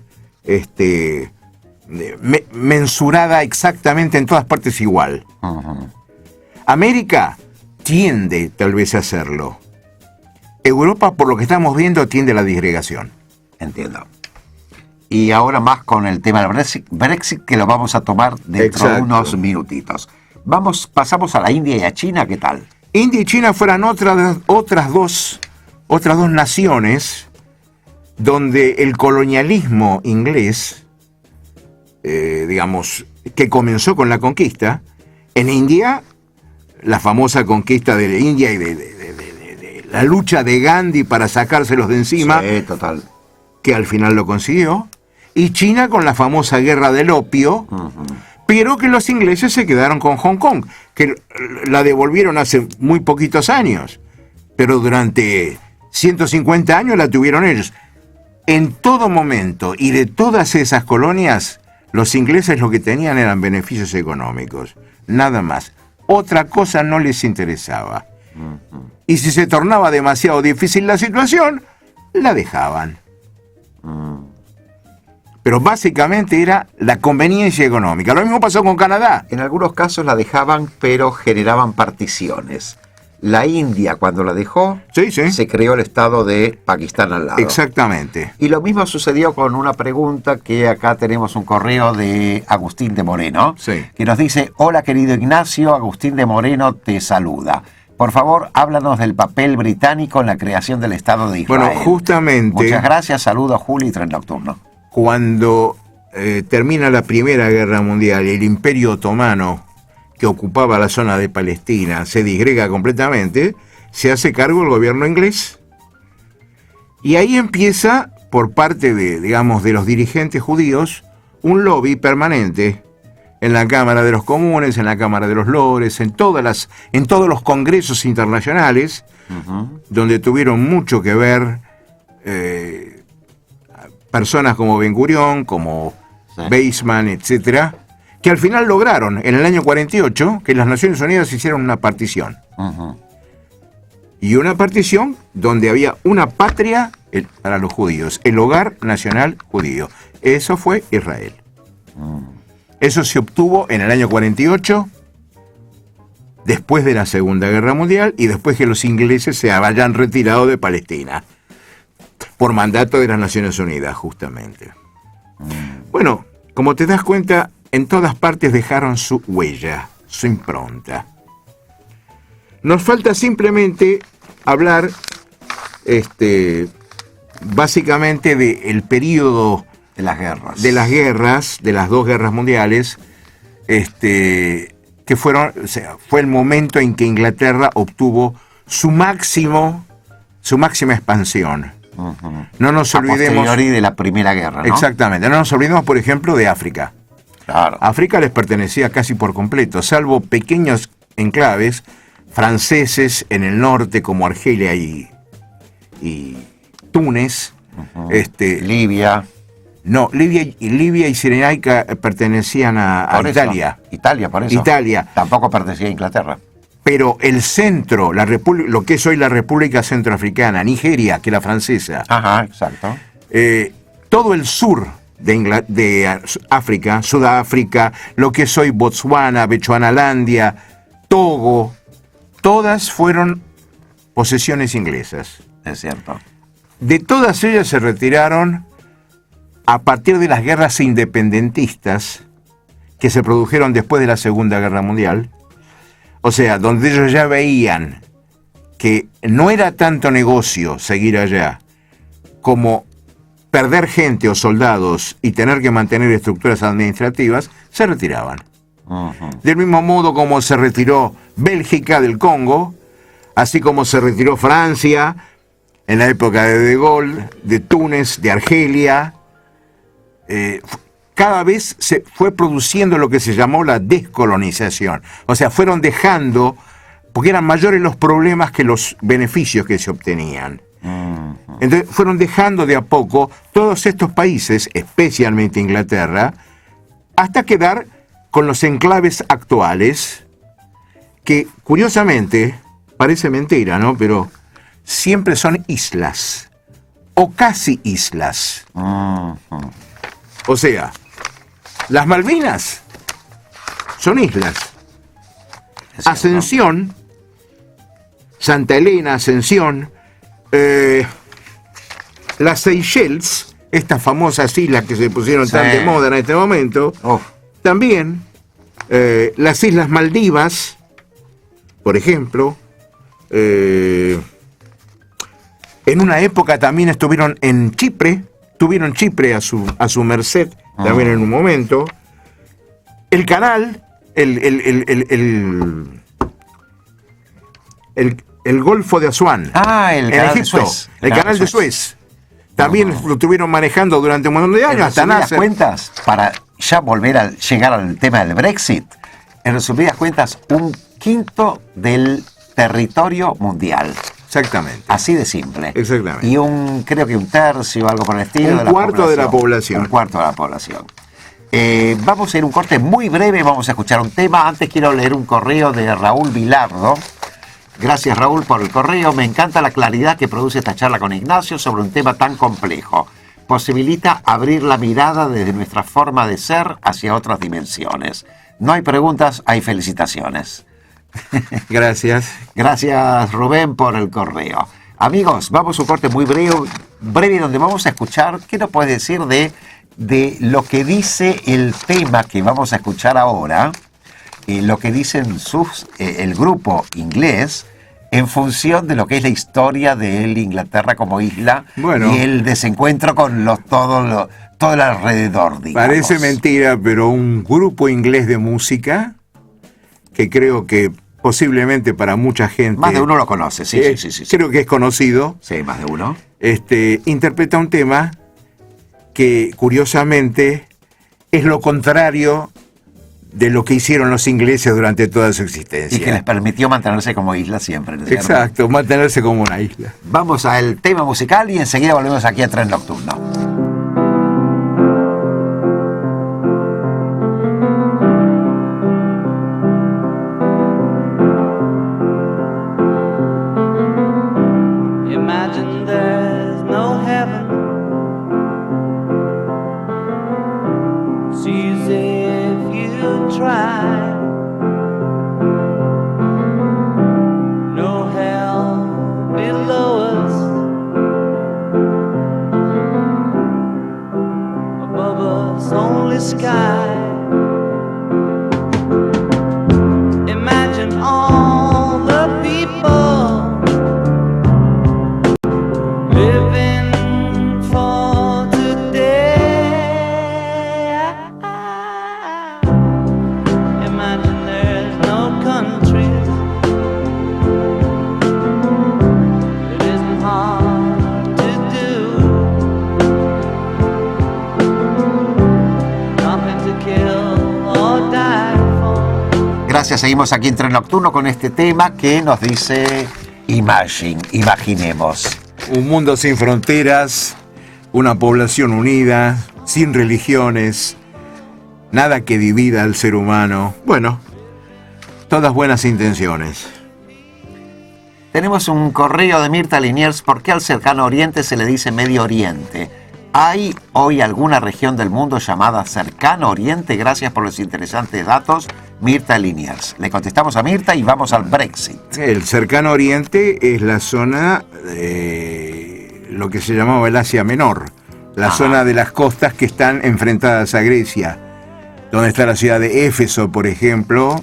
mensurada exactamente en todas partes igual. América tiende tal vez a hacerlo. Europa, por lo que estamos viendo, tiende a la disgregación. Entiendo. Y ahora más con el tema del Brexit, que lo vamos a tomar dentro de unos minutitos. Pasamos a la India y a China, ¿qué tal? India y China fueran otras dos naciones donde el colonialismo inglés, que comenzó con la conquista. En India, la famosa conquista de India y de la lucha de Gandhi para sacárselos de encima, Sí, total. que al final lo consiguió, y China con la famosa guerra del opio, pero que los ingleses se quedaron con Hong Kong, que la devolvieron hace muy poquitos años, pero durante 150 años la tuvieron ellos. En todo momento y de todas esas colonias, los ingleses lo que tenían eran beneficios económicos, nada más. Otra cosa no les interesaba. Y si se tornaba demasiado difícil la situación, la dejaban. Pero básicamente era la conveniencia económica. Lo mismo pasó con Canadá. En algunos casos la dejaban, pero generaban particiones. La India, cuando la dejó, se creó el estado de Pakistán al lado. Exactamente. Y lo mismo sucedió con una pregunta que acá tenemos un correo de Agustín de Moreno, que nos dice: hola querido Ignacio, Agustín de Moreno te saluda. Por favor, háblanos del papel británico en la creación del Estado de Israel. Bueno, justamente... Muchas gracias, saludos Juli y Tren Nocturno. Cuando termina la Primera Guerra Mundial y el Imperio Otomano, que ocupaba la zona de Palestina, se disgrega completamente, se hace cargo el gobierno inglés. Y ahí empieza, por parte de, digamos, de los dirigentes judíos, un lobby permanente en la Cámara de los Comunes, en la Cámara de los Lores, en todos los congresos internacionales, donde tuvieron mucho que ver personas como Ben Gurión, como Weizmann, etcétera, que al final lograron, en el año 48, que las Naciones Unidas hicieron una partición. Y una partición donde había una patria para los judíos, el hogar nacional judío. Eso fue Israel. Eso se obtuvo en el año 48, después de la Segunda Guerra Mundial y después que los ingleses se hayan retirado de Palestina, por mandato de las Naciones Unidas, justamente. Bueno, como te das cuenta, en todas partes dejaron su huella, su impronta. Nos falta simplemente hablar, básicamente del periodo de las guerras. De las dos guerras mundiales, que fueron, o sea, fue el momento en que Inglaterra obtuvo su máxima expansión. No nos olvidemos. A posteriori de la Primera Guerra, ¿no? Exactamente. No nos olvidemos, por ejemplo, de África. Claro. África les pertenecía casi por completo, salvo pequeños enclaves franceses en el norte, como Argelia y Túnez. Libia. No, Libia y Cirenaica pertenecían a Italia. Italia, por eso. Italia. Tampoco pertenecía a Inglaterra. Pero el centro, lo que es hoy la República Centroafricana, Nigeria, que es la francesa. Ajá, exacto. Todo el sur de África, Sudáfrica, lo que es hoy Botswana, Bechuanalandia, Togo, todas fueron posesiones inglesas. Es cierto. De todas ellas se retiraron a partir de las guerras independentistas que se produjeron después de la Segunda Guerra Mundial. O sea, donde ellos ya veían que no era tanto negocio seguir allá como perder gente o soldados y tener que mantener estructuras administrativas, se retiraban. Del mismo modo como se retiró Bélgica del Congo, así como se retiró Francia en la época de Gaulle, de Túnez, de Argelia. Cada vez se fue produciendo lo que se llamó la descolonización. O sea, fueron dejando, porque eran mayores los problemas que los beneficios que se obtenían. Entonces fueron dejando de a poco todos estos países, especialmente Inglaterra, hasta quedar con los enclaves actuales, que curiosamente, parece mentira, ¿no? Pero siempre son islas, o casi islas. O sea, las Malvinas son islas. Ascensión, Santa Elena, Ascensión, las Seychelles, estas famosas islas que se pusieron tan de moda en este momento, también las Islas Maldivas, por ejemplo, en una época también estuvieron en Chipre, tuvieron Chipre a su merced, también en un momento. El canal, el Golfo de Asuán. El canal de Suez. El canal de Suez. También lo estuvieron manejando durante un montón de años. En resumidas cuentas, para ya llegar al tema del Brexit, en resumidas cuentas, 1/5 del territorio mundial. Exactamente. Así de simple. Exactamente. Y creo que un tercio, algo por el estilo. Un cuarto de la población. Un cuarto de la población. Vamos a ir a un corte muy breve, vamos a escuchar un tema. Antes quiero leer un correo de Raúl Vilardo. Gracias, Raúl, por el correo. Me encanta la claridad que produce esta charla con Ignacio sobre un tema tan complejo. Posibilita abrir la mirada desde nuestra forma de ser hacia otras dimensiones. No hay preguntas, hay felicitaciones. Gracias. Gracias, Rubén, por el correo. Amigos, vamos a un corte muy breve donde vamos a escuchar, ¿qué nos puedes decir de lo que dice el tema que vamos a escuchar ahora? Lo que dicen el grupo inglés en función de lo que es la historia de Inglaterra como isla y el desencuentro con todo el alrededor, digamos. Parece mentira, pero un grupo inglés de música que creo que posiblemente para mucha gente... Más de uno lo conoce, sí. Creo que es conocido. Sí, más de uno. Interpreta un tema que curiosamente es lo contrario de lo que hicieron los ingleses durante toda su existencia. Y que les permitió mantenerse como isla siempre, ¿no es cierto? Exacto, mantenerse como una isla. Vamos al tema musical y enseguida volvemos aquí a Tren Nocturno. Imagine there's no heaven. It's easy if you try. No hell below us. Above us only sky. Imagine all the people living for today. Imagine there's no countries. It isn't hard to do. Nothing to kill or die for. Gracias, seguimos aquí en Tren Nocturno con este tema que nos dice imaginemos. Un mundo sin fronteras, una población unida, sin religiones, nada que divida al ser humano. Bueno, todas buenas intenciones. Tenemos un correo de Mirta Liniers. ¿Por qué al cercano oriente se le dice Medio Oriente? ¿Hay hoy alguna región del mundo llamada Cercano Oriente? Gracias por los interesantes datos, Mirta Liniers. Le contestamos a Mirta y vamos al Brexit. El Cercano Oriente es la zona de lo que se llamaba el Asia Menor, la zona de las costas que están enfrentadas a Grecia, donde está la ciudad de Éfeso, por ejemplo.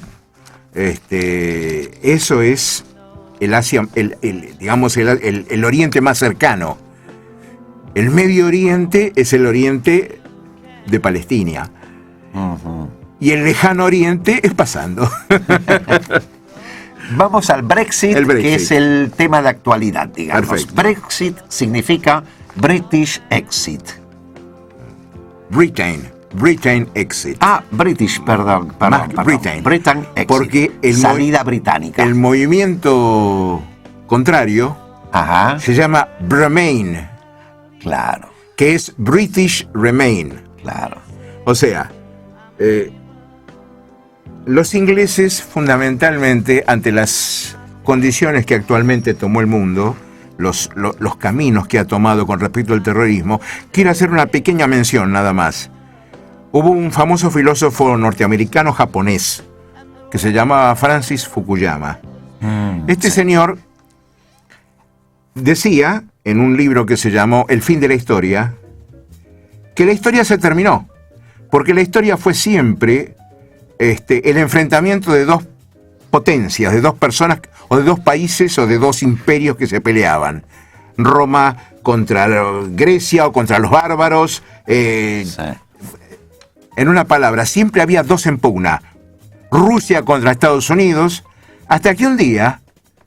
Eso es el Asia, digamos el Oriente más cercano. El Medio Oriente es el Oriente de Palestina. Y el Lejano Oriente es pasando. Vamos al Brexit, que es el tema de actualidad, digamos. Perfecto. Brexit significa British Exit. Britain Exit. British, perdón. Britain Exit. Porque salida británica. El movimiento contrario se llama Remain. Claro. Que es British Remain. Claro. O sea, los ingleses fundamentalmente, ante las condiciones que actualmente tomó el mundo, los caminos que ha tomado con respecto al terrorismo, quiero hacer una pequeña mención nada más. Hubo un famoso filósofo norteamericano-japonés que se llamaba Francis Fukuyama. Este señor decía, en un libro que se llamó El fin de la historia, que la historia se terminó, porque la historia fue siempre el enfrentamiento de dos potencias, de dos personas, o de dos países, o de dos imperios que se peleaban. Roma contra Grecia o contra los bárbaros. En una palabra, siempre había dos en pugna. Rusia contra Estados Unidos, hasta que un día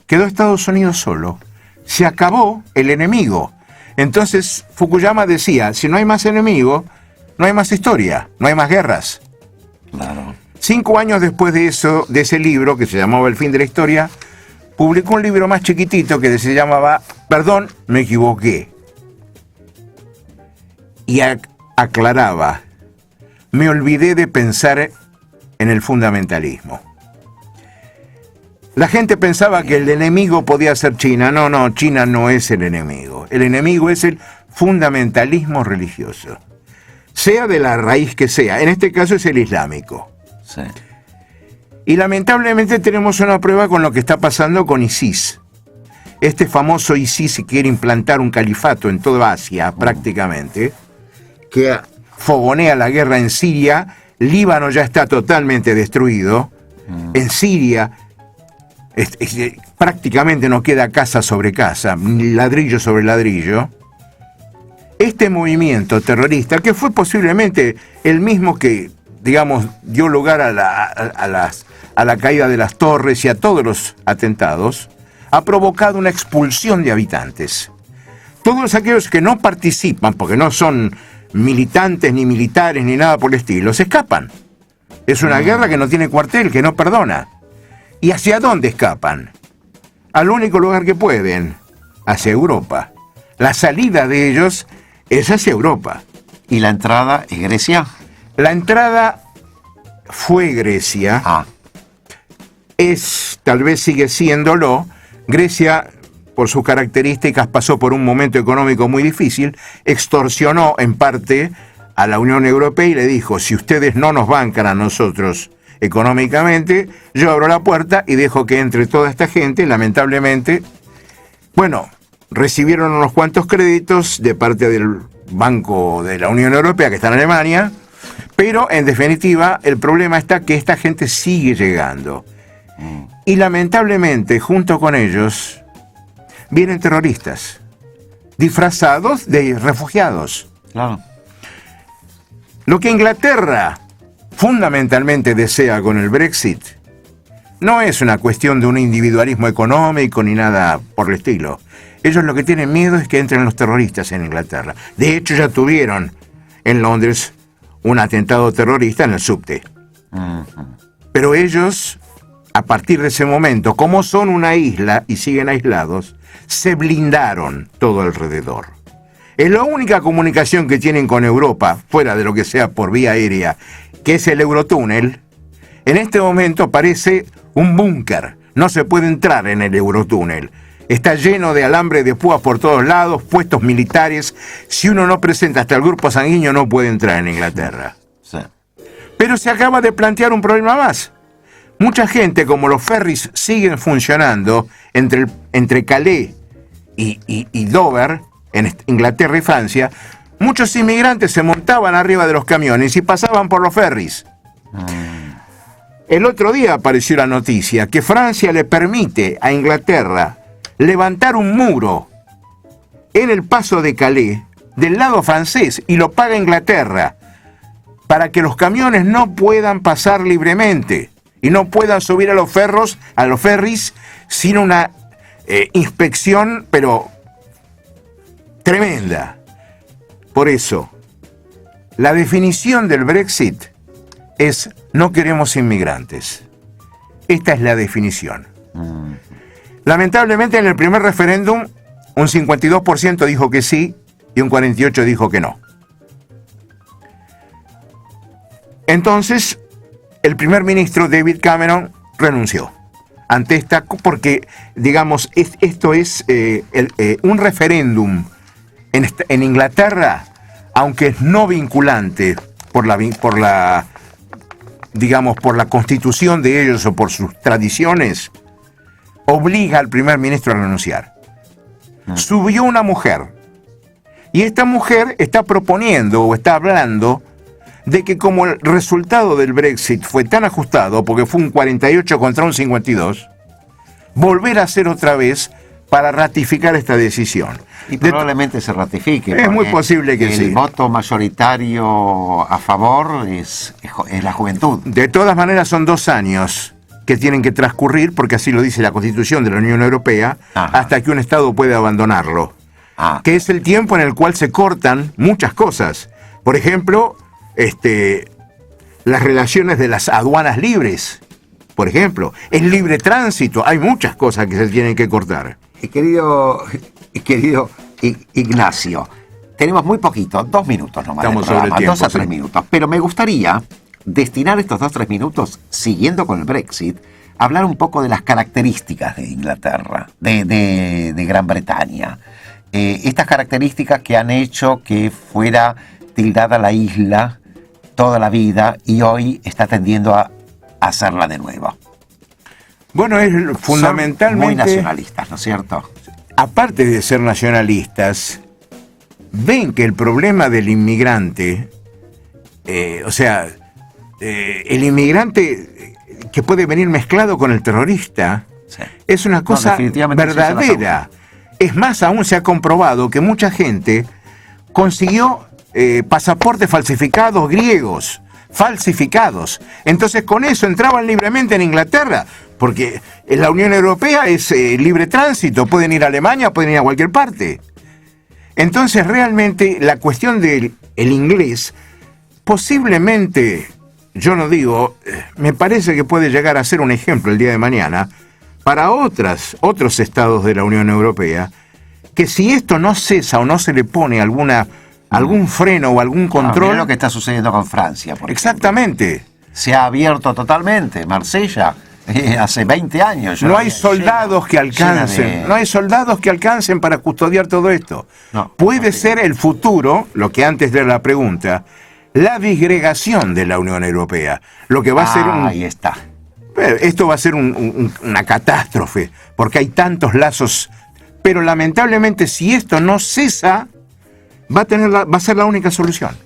quedó Estados Unidos solo. Se acabó el enemigo. Entonces Fukuyama decía, si no hay más enemigo, no hay más historia, no hay más guerras. Claro. 5 años después de eso, de ese libro, que se llamaba El fin de la historia, publicó un libro más chiquitito que se llamaba Perdón, me equivoqué. Y aclaraba, me olvidé de pensar en el fundamentalismo. La gente pensaba que el enemigo podía ser China. No, China no es el enemigo. El enemigo es el fundamentalismo religioso. Sea de la raíz que sea. En este caso es el islámico. Sí. Y lamentablemente tenemos una prueba con lo que está pasando con ISIS. Este famoso ISIS quiere implantar un califato en toda Asia, prácticamente, que fogonea la guerra en Siria. Líbano ya está totalmente destruido. En Siria prácticamente no queda casa sobre casa, ni ladrillo sobre ladrillo. Este movimiento terrorista, que fue posiblemente el mismo que, digamos, dio lugar a la caída de las torres y a todos los atentados, ha provocado una expulsión de habitantes. Todos aquellos que no participan, porque no son militantes, ni militares, ni nada por el estilo, se escapan. Es una guerra que no tiene cuartel, que no perdona. ¿Y hacia dónde escapan? Al único lugar que pueden, hacia Europa. La salida de ellos es hacia Europa. ¿Y la entrada es Grecia? La entrada fue Grecia. Tal vez sigue siéndolo. Grecia, por sus características, pasó por un momento económico muy difícil, extorsionó en parte a la Unión Europea y le dijo, si ustedes no nos bancan a nosotros económicamente, yo abro la puerta y dejo que entre toda esta gente. Lamentablemente, bueno, recibieron unos cuantos créditos de parte del Banco de la Unión Europea, que está en Alemania, pero en definitiva el problema está que esta gente sigue llegando. Y lamentablemente, junto con ellos, vienen terroristas, disfrazados de refugiados. Claro. Lo que Inglaterra fundamentalmente desea con el Brexit no es una cuestión de un individualismo económico ni nada por el estilo. Ellos lo que tienen miedo es que entren los terroristas en Inglaterra. De hecho, ya tuvieron en Londres un atentado terrorista en el subte. Pero ellos, a partir de ese momento, como son una isla y siguen aislados, se blindaron todo alrededor. Es la única comunicación que tienen con Europa, fuera de lo que sea por vía aérea, que es el Eurotúnel. En este momento parece un búnker. No se puede entrar en el Eurotúnel. Está lleno de alambre de púas por todos lados, puestos militares. Si uno no presenta hasta el grupo sanguíneo, no puede entrar en Inglaterra. Sí. Pero se acaba de plantear un problema más. Mucha gente, como los ferries siguen funcionando entre Calais y Dover, en Inglaterra y Francia, muchos inmigrantes se montaban arriba de los camiones y pasaban por los ferries. El otro día apareció la noticia que Francia le permite a Inglaterra levantar un muro en el paso de Calais del lado francés y lo paga Inglaterra para que los camiones no puedan pasar libremente y no puedan subir a los ferries sin una inspección, pero tremenda. Por eso, la definición del Brexit es no queremos inmigrantes. Esta es la definición. Lamentablemente en el primer referéndum un 52% dijo que sí y un 48% dijo que no. Entonces, el primer ministro David Cameron renunció ante esta, porque, digamos, esto es un referéndum en Inglaterra, aunque es no vinculante por la constitución de ellos o por sus tradiciones, obliga al primer ministro a renunciar. Subió una mujer, y esta mujer está proponiendo o está hablando de que como el resultado del Brexit fue tan ajustado, porque fue un 48 contra un 52, volver a hacer otra vez para ratificar esta decisión. Y probablemente se ratifique. Es muy posible que sí. El voto mayoritario a favor es la juventud. De todas maneras son 2 años que tienen que transcurrir, porque así lo dice la Constitución de la Unión Europea, hasta que un Estado puede abandonarlo. Que es el tiempo en el cual se cortan muchas cosas. Por ejemplo, las relaciones de las aduanas libres. Por ejemplo, el libre tránsito. Hay muchas cosas que se tienen que cortar. Querido Ignacio, tenemos muy poquito, 2 minutos nomás. Estamos sobre el tiempo, 2 a 3 minutos. Pero me gustaría destinar estos 2-3 minutos, siguiendo con el Brexit, a hablar un poco de las características de Inglaterra, de Gran Bretaña. Estas características que han hecho que fuera tildada la isla toda la vida y hoy está tendiendo a hacerla de nuevo. Bueno, es fundamentalmente... Son muy nacionalistas, ¿no es cierto? Aparte de ser nacionalistas, ven que el problema del inmigrante, el inmigrante que puede venir mezclado con el terrorista, es una cosa verdadera. Es más, aún se ha comprobado que mucha gente consiguió pasaportes falsificados griegos, falsificados. Entonces con eso entraban libremente en Inglaterra, porque en la Unión Europea es libre tránsito, pueden ir a Alemania, pueden ir a cualquier parte. Entonces realmente la cuestión del inglés, posiblemente, yo no digo, me parece que puede llegar a ser un ejemplo el día de mañana para otros estados de la Unión Europea, que si esto no cesa o no se le pone algún freno o algún control... Mira lo que está sucediendo con Francia, por exactamente. ejemplo. Se ha abierto totalmente. Marsella, hace 20 años. No hay soldados que alcancen. No hay soldados que alcancen para custodiar todo esto. Puede ser el futuro, lo que antes de la pregunta, la disgregación de la Unión Europea. Lo que va a ser ahí está. Esto va a ser una catástrofe, porque hay tantos lazos. Pero lamentablemente, si esto no cesa, va a ser la única solución.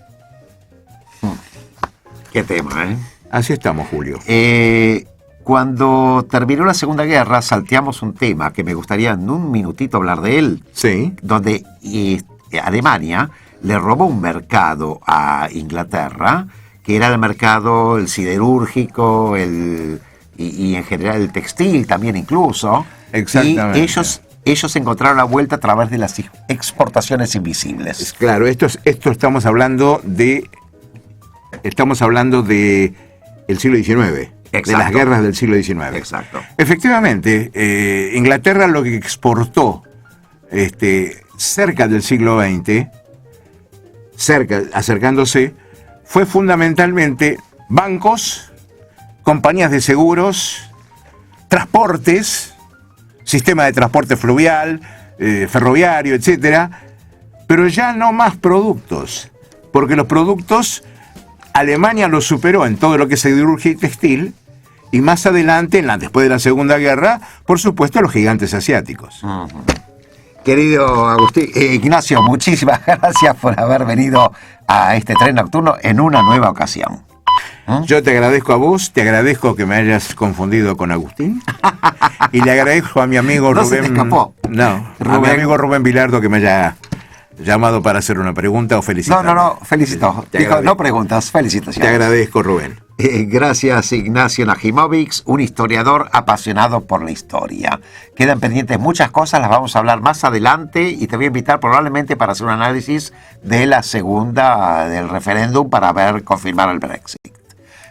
Qué tema, ¿eh? Así estamos, Julio. Cuando terminó la Segunda Guerra, salteamos un tema que me gustaría en un minutito hablar de él. Sí. Donde Alemania le robó un mercado a Inglaterra, que era el mercado, el siderúrgico, y en general el textil también incluso. Exactamente. Y ellos encontraron la vuelta a través de las exportaciones invisibles. Claro, esto estamos hablando de el siglo XIX. Exacto. De las guerras del siglo XIX. Exacto. Efectivamente, Inglaterra lo que exportó cerca del siglo XX, acercándose, fue fundamentalmente bancos, compañías de seguros, transportes, sistema de transporte fluvial, ferroviario, etcétera, pero ya no más productos, porque los productos Alemania los superó en todo lo que es siderurgia y textil, y más adelante, después de la Segunda Guerra, por supuesto, los gigantes asiáticos. Querido Ignacio, muchísimas gracias por haber venido a este tren nocturno en una nueva ocasión. Yo te agradezco a vos, te agradezco que me hayas confundido con Agustín, y le agradezco a mi amigo no Rubén. Se te escapó. A mi amigo Rubén Vilardo que me haya llamado para hacer una pregunta o felicitar. No, felicito. Dijo, no preguntas, felicitaciones. Te agradezco, Rubén. Gracias, Ignacio Najimovic, un historiador apasionado por la historia. Quedan pendientes muchas cosas, las vamos a hablar más adelante y te voy a invitar probablemente para hacer un análisis de la segunda del referéndum para confirmar el Brexit.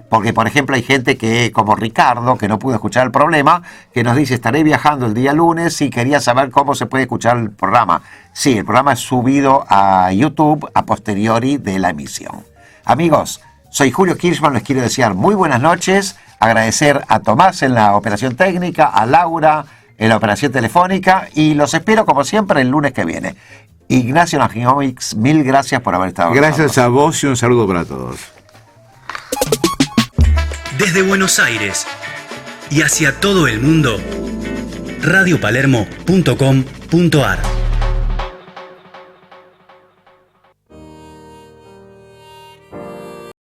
Porque, por ejemplo, hay gente como Ricardo, que no pudo escuchar el programa, que nos dice, estaré viajando el día lunes y quería saber cómo se puede escuchar el programa. Sí, el programa es subido a YouTube a posteriori de la emisión. Amigos, soy Julio Kirchmann, les quiero desear muy buenas noches, agradecer a Tomás en la operación técnica, a Laura en la operación telefónica, y los espero, como siempre, el lunes que viene. Ignacio Najimovic, mil gracias por haber estado con nosotros. Gracias a vos y un saludo para todos. Desde Buenos Aires y hacia todo el mundo, radiopalermo.com.ar